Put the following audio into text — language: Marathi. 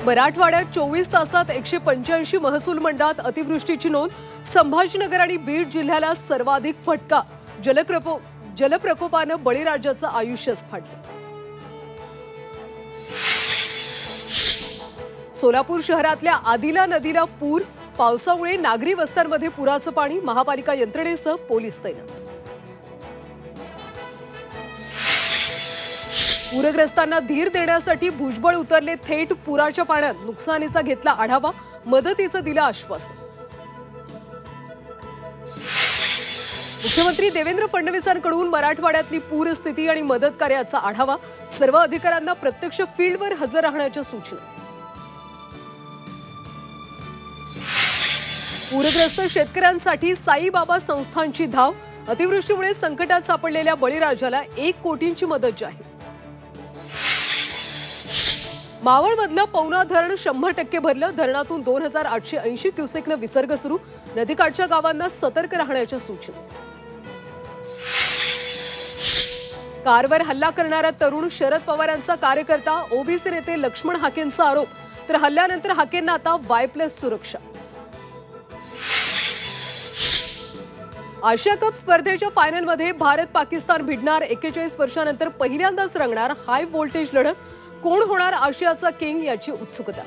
मराठवाड्यात 24 तासात 185 महसूल मंडळात अतिवृष्टीची नोंद। संभाजीनगर आणि बीड जिल्ह्याला सर्वाधिक फटका। जलप्रकोपानं बळीराजाचं आयुष्यच फाटलं। सोलापूर शहरातल्या आदिला नदीला पूर। पावसामुळे नागरी वस्त्यांमध्ये पुराचं पाणी। महापालिका यंत्रणेसह पोलीस तैनात। पूरग्रस्तांना धीर देण्यासाठी भुजबळ उतरले थेट पुराच्या पाण्यात। नुकसानीचा घेतला आढावा, मदतीचं दिलं आश्वासन। मुख्यमंत्री देवेंद्र फडणवीसांकडून मराठवाड्यातली पूरस्थिती आणि मदत कार्याचा आढावा। सर्व अधिकाऱ्यांना प्रत्यक्ष फील्डवर हजर राहण्याच्या सूचना। पूरग्रस्त शेतकऱ्यांसाठी साईबाबा संस्थांची धाव। अतिवृष्टीमुळे संकटात सापडलेल्या बळीराजाला 1 कोटींची मदत जाहीर। मावळमधलं पवना धरण 100% भरलं। धरणातून 2880 क्युसेकनं विसर्ग सुरू। नदीकाठच्या गावांना सतर्क राहण्याच्या सूचना। कारवर हल्ला करणारा तरुण शरद पवारांचा कार्यकर्ता। ओबीसी नेते लक्ष्मण हाकेंचा आरोप। तर हल्ल्यानंतर हाकेंना आता Y+ सुरक्षा। आशिया कप स्पर्धेच्या फायनलमध्ये भारत पाकिस्तान भिडणार। 41 वर्षांनंतर पहिल्यांदाच रंगणार हाय व्होल्टेज लढत। कोण होणार आशियाचा किंग याची उत्सुकता।